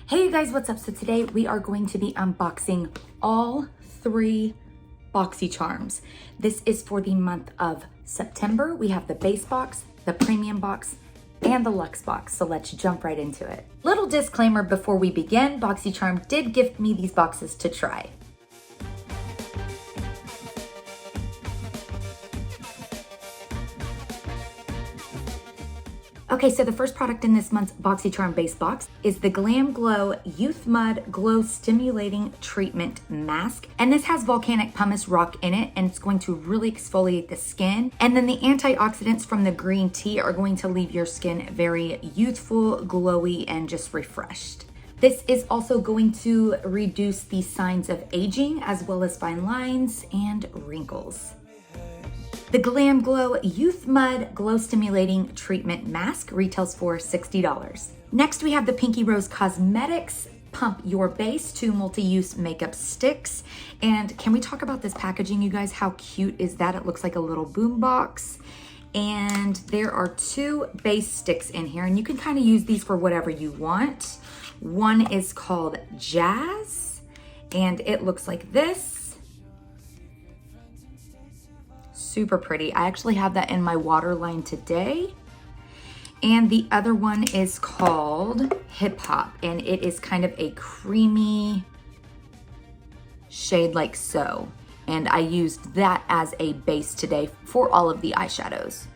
Hey you guys, what's up? So today we are going to be unboxing all 3 Boxycharms. This is for the month of September. We have the base box, the premium box, and the Lux box. So let's jump right into it. Little disclaimer before we begin, Boxycharm did gift me these boxes to try. Okay, so the first product in this month's Boxycharm base box is the Glam Glow Youth Mud Glow Stimulating Treatment Mask. And this has volcanic pumice rock in it, and it's going to really exfoliate the skin. And then the antioxidants from the green tea are going to leave your skin very youthful, glowy, and just refreshed. This is also going to reduce the signs of aging as well as fine lines and wrinkles. The Glam Glow Youth Mud Glow Stimulating Treatment Mask retails for $60. Next, we have the Pinky Rose Cosmetics Pump Your Base 2 multi-use makeup sticks. And can we talk about this packaging, you guys? How cute is that? It looks like a little boom box. And there are 2 base sticks in here, and you can kind of use these for whatever you want. One is called Jazz, and it looks like this. Super pretty. I actually have that in my waterline today. And the other one is called Hip Hop, and it is kind of a creamy shade like so. And I used that as a base today for all of the eyeshadows.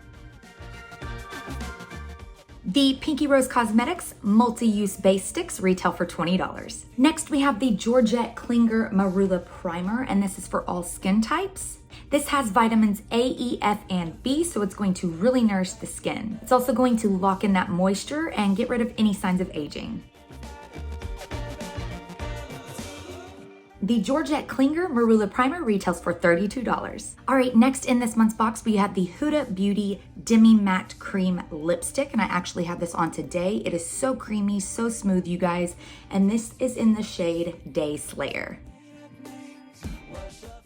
The Pinky Rose Cosmetics multi-use base sticks retail for $20. Next, we have the Georgette Klinger Marula Primer, and this is for all skin types. This has vitamins A, E, F, and B, so it's going to really nourish the skin. It's also going to lock in that moisture and get rid of any signs of aging. The Georgette Klinger Marula Primer retails for $32. All right, next in this month's box, we have the Huda Beauty Demi Matte Cream Lipstick, and I actually have this on today. It is so creamy, so smooth, you guys, and this is in the shade Day Slayer.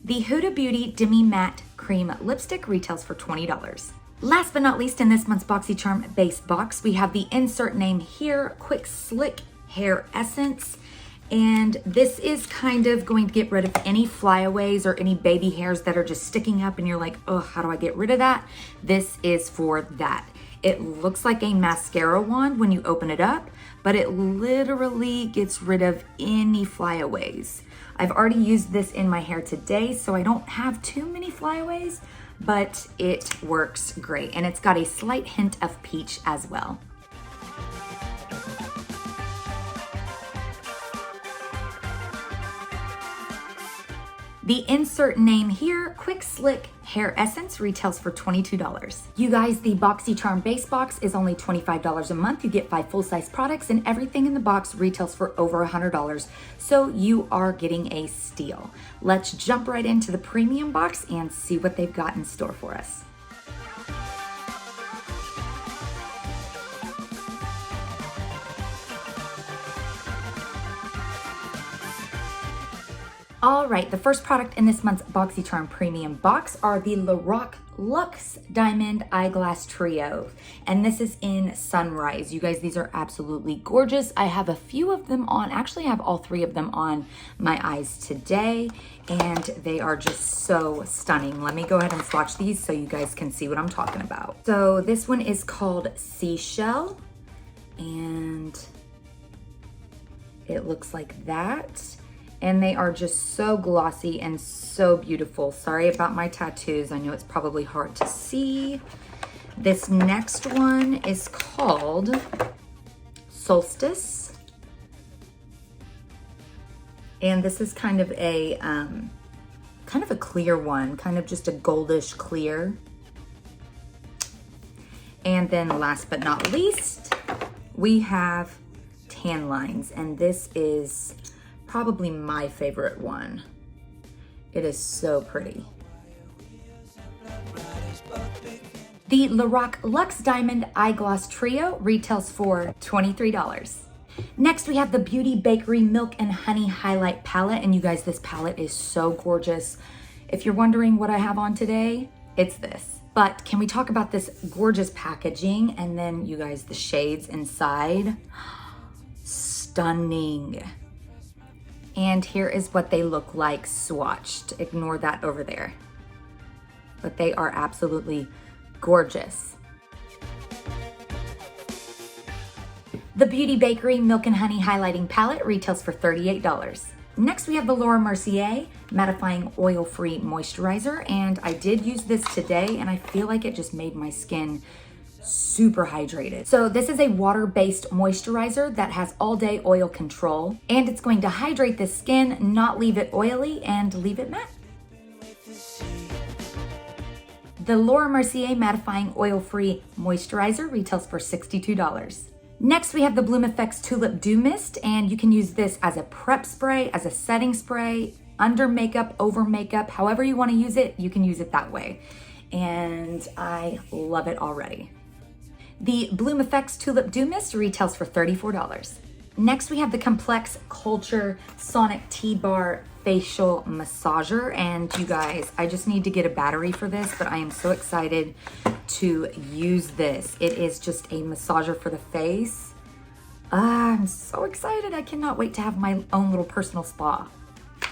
The Huda Beauty Demi Matte Cream Lipstick retails for $20. Last but not least in this month's Boxycharm base box, we have the insert name here, Quick Slick Hair Essence. And this is kind of going to get rid of any flyaways or any baby hairs that are just sticking up and you're like, oh, how do I get rid of that? This is for that. It looks like a mascara wand when you open it up, but it literally gets rid of any flyaways. I've already used this in my hair today, so I don't have too many flyaways, but it works great. And it's got a slight hint of peach as well. The insert name here, Quick Slick Hair Essence, retails for $22. You guys, the Boxycharm base box is only $25 a month. You get 5 full-size products, and everything in the box retails for over $100. So you are getting a steal. Let's jump right into the premium box and see what they've got in store for us. All right, the first product in this month's Boxycharm Premium box are the Luxe Diamond Eyeglass Trio, and this is in Sunrise. You guys, these are absolutely gorgeous. I have a few of them on. Actually, I have all 3 of them on my eyes today, and they are just so stunning. Let me go ahead and swatch these so you guys can see what I'm talking about. So this one is called Seashell, and it looks like that. And they are just so glossy and so beautiful. Sorry about my tattoos. I know it's probably hard to see. This next one is called Solstice. And this is kind of a clear one, kind of just a goldish clear. And then last but not least, we have Tan Lines, and this is probably my favorite one. It is so pretty. The Luxe Diamond Eyeglass Trio retails for $23. Next, we have the Beauty Bakery Milk and Honey Highlight Palette, and you guys, this palette is so gorgeous. If you're wondering what I have on today, it's this. But can we talk about this gorgeous packaging, and then you guys, the shades inside? stunning. And here is what they look like swatched. Ignore that over there. But they are absolutely gorgeous. The Beauty Bakery Milk and Honey Highlighting Palette retails for $38. Next, we have the Laura Mercier Mattifying Oil-Free Moisturizer, and I did use this today, and I feel like it just made my skin super hydrated. So this is a water-based moisturizer that has all-day oil control, and it's going to hydrate the skin, not leave it oily, and leave it matte. The Laura Mercier Mattifying Oil-Free Moisturizer retails for $62. Next, we have the Bloom Effects Tulip Dew Mist, and you can use this as a prep spray, as a setting spray, under makeup, over makeup, however you want to use it, you can use it that way. And I love it already. The Bloom Effects Tulip Dew Mist retails for $34. Next, we have the Complex Culture Sonic T-Bar Facial Massager, and you guys, I just need to get a battery for this, but I am so excited to use this. It is just a massager for the face. I'm so excited. I cannot wait to have my own little personal spa.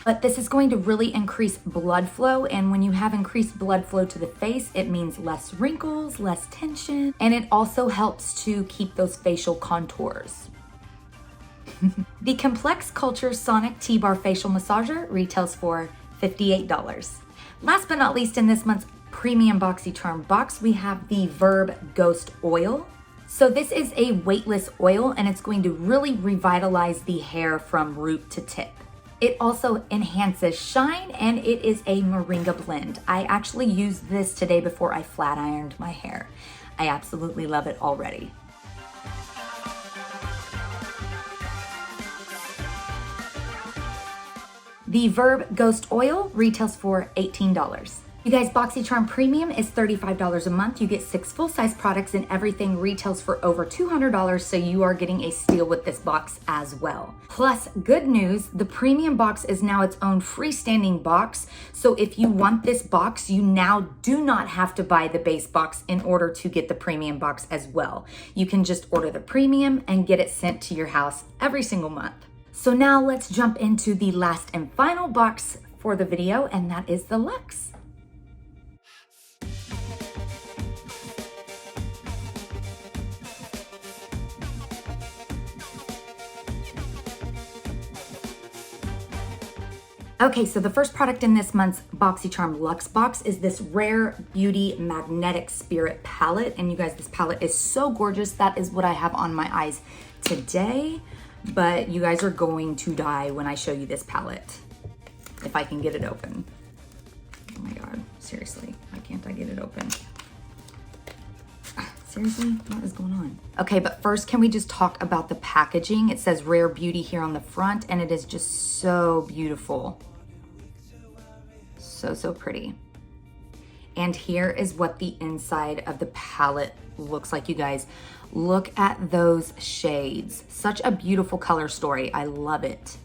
But this is going to really increase blood flow, and when you have increased blood flow to the face, it means less wrinkles, less tension, and it also helps to keep those facial contours. The Complex Culture Sonic T-Bar Facial Massager retails for $58. Last but not least, in this month's premium Boxycharm box, we have the Verb Ghost Oil. So this is a weightless oil, and it's going to really revitalize the hair from root to tip. It also enhances shine, and it is a moringa blend. I actually used this today before I flat ironed my hair. I absolutely love it already. The Verb Ghost Oil retails for $18. You guys, Boxycharm Premium is $35 a month. You get 6 full-size products, and everything retails for over $200, so you are getting a steal with this box as well. Plus, good news, the Premium box is now its own freestanding box, so if you want this box, you now do not have to buy the base box in order to get the Premium box as well. You can just order the Premium and get it sent to your house every single month. So now let's jump into the last and final box for the video, and that is the Luxe. Okay, so the first product in this month's Boxycharm Lux Box is this Rare Beauty Magnetic Spirit palette. And you guys, this palette is so gorgeous. That is what I have on my eyes today. But you guys are going to die when I show you this palette. If I can get it open. Oh my God, seriously, why can't I get it open? Seriously, what is going on? Okay, but first, can we just talk about the packaging? It says Rare Beauty here on the front, and it is just so beautiful. So pretty. And here is what the inside of the palette looks like, you guys. Look at those shades. Such a beautiful color story. I love it.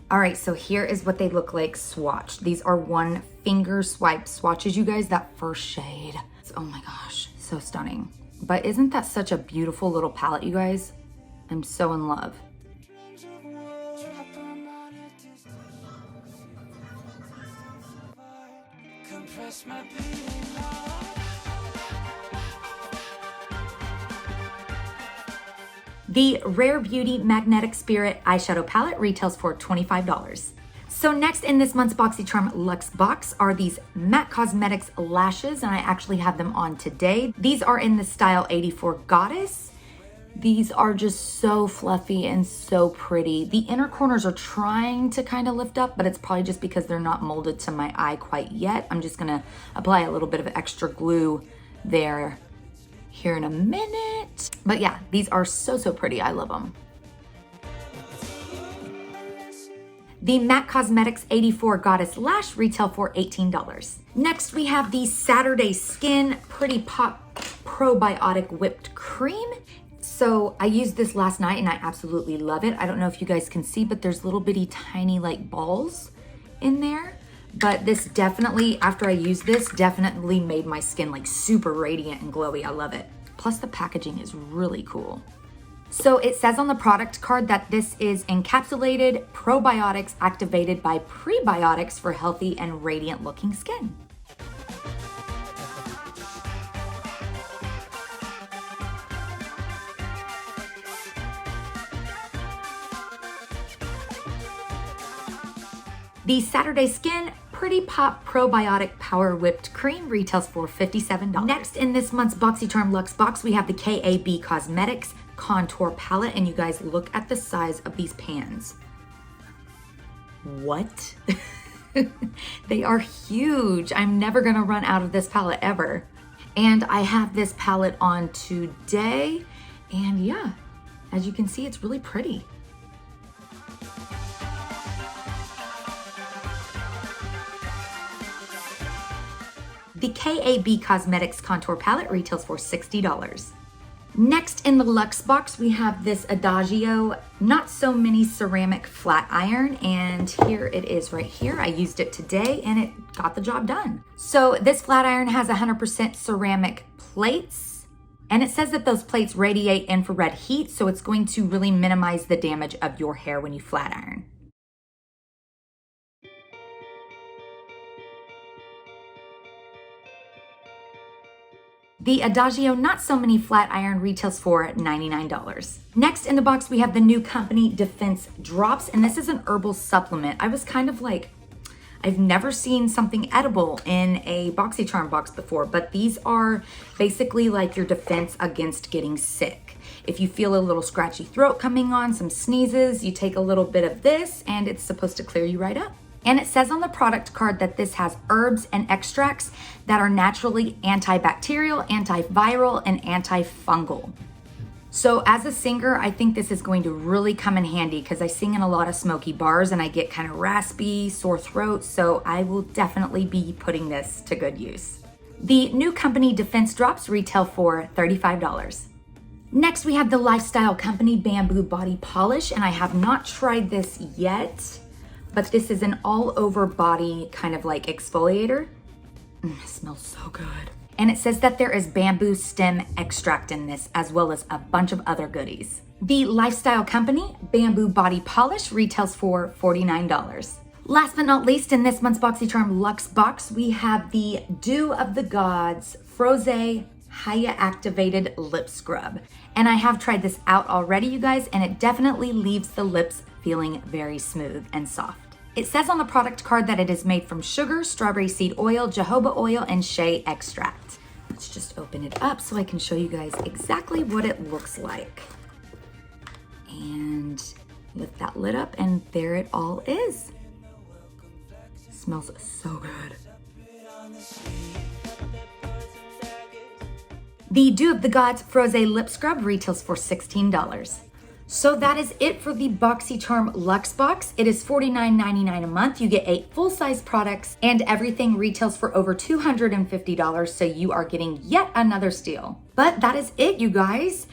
All right, so here is what they look like swatched. These are one finger swipe swatches, you guys. That first shade. Oh my gosh, so stunning. But isn't that such a beautiful little palette, you guys? I'm so in love. The Rare Beauty Magnetic Spirit eyeshadow palette retails for $25. So next in this month's Boxycharm Lux Box are these MAC Cosmetics lashes, and I actually have them on today. These are in the style 84 Goddess. These are just so fluffy and so pretty. The inner corners are trying to kind of lift up, but it's probably just because they're not molded to my eye quite yet. I'm just gonna apply a little bit of extra glue there here in a minute. But yeah, these are so pretty. I love them. The MAC Cosmetics 84 Goddess Lash retail for $18. Next, we have the Saturday Skin Pretty Pop Probiotic Whipped Cream. So I used this last night and I absolutely love it. I don't know if you guys can see, but there's little bitty tiny like balls in there. But this definitely, after I used this, definitely made my skin like super radiant and glowy. I love it. Plus the packaging is really cool. So it says on the product card that this is encapsulated probiotics activated by prebiotics for healthy and radiant looking skin. The Saturday Skin Pretty Pop Probiotic Power Whipped Cream retails for $57. Next in this month's Boxycharm Lux Box, we have the KAB Cosmetics Contour Palette, and you guys look at the size of these pans. What? They are huge. I'm never gonna run out of this palette ever. And I have this palette on today, and yeah, as you can see, it's really pretty. The KAB Cosmetics Contour Palette retails for $60. Next in the Lux Box, we have this Adagio Not So Mini Ceramic Flat Iron, and here it is right here. I used it today and it got the job done. So this flat iron has 100% ceramic plates, and it says that those plates radiate infrared heat, so it's going to really minimize the damage of your hair when you flat iron. The Adagio Not So Mini Flat Iron retails for $99. Next in the box, we have the new company Defense Drops, and this is an herbal supplement. I was kind of like, I've never seen something edible in a Boxycharm box before, but these are basically like your defense against getting sick. If you feel a little scratchy throat coming on, some sneezes, you take a little bit of this and it's supposed to clear you right up. And it says on the product card that this has herbs and extracts that are naturally antibacterial, antiviral, and antifungal. So as a singer, I think this is going to really come in handy because I sing in a lot of smoky bars and I get kind of raspy, sore throat, so I will definitely be putting this to good use. The new company Defense Drops retail for $35. Next, we have the Lifestyle Company Bamboo Body Polish, and I have not tried this yet, but this is an all over body kind of like exfoliator. It smells so good. And it says that there is bamboo stem extract in this, as well as a bunch of other goodies. The Lifestyle Company Bamboo Body Polish retails for $49. Last but not least, in this month's Boxycharm Lux Box, we have the Dew of the Gods Froze Hya Activated Lip Scrub. And I have tried this out already, you guys, and it definitely leaves the lips feeling very smooth and soft. It says on the product card that it is made from sugar, strawberry seed oil, jojoba oil, and shea extract. Let's just open it up so I can show you guys exactly what it looks like. And lift that lid up, and there it all is. It smells so good. The Dew of the Gods Froze Lip Scrub retails for $16. So that is it for the Boxycharm Lux Box. It is $49.99 a month. You get 8 full-size products and everything retails for over $250, so you are getting yet another steal. But that is it, you guys.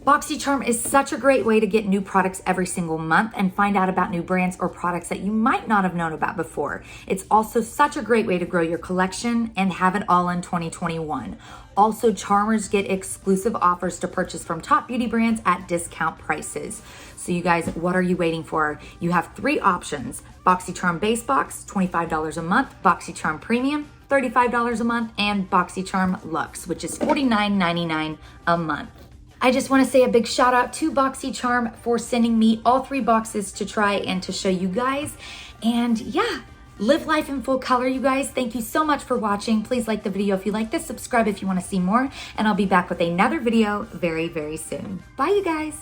Boxycharm is such a great way to get new products every single month and find out about new brands or products that you might not have known about before. It's also such a great way to grow your collection and have it all in 2021. Also, Charmers get exclusive offers to purchase from top beauty brands at discount prices. So you guys, what are you waiting for? You have 3 options: Boxycharm Base Box, $25 a month, Boxycharm Premium, $35 a month, and Boxycharm Lux, which is $49.99 a month. I just want to say a big shout out to Boxycharm for sending me all 3 boxes to try and to show you guys. And yeah, live life in full color, you guys. Thank you so much for watching. Please like the video if you like this, subscribe if you want to see more, and I'll be back with another video very, very soon. Bye, you guys.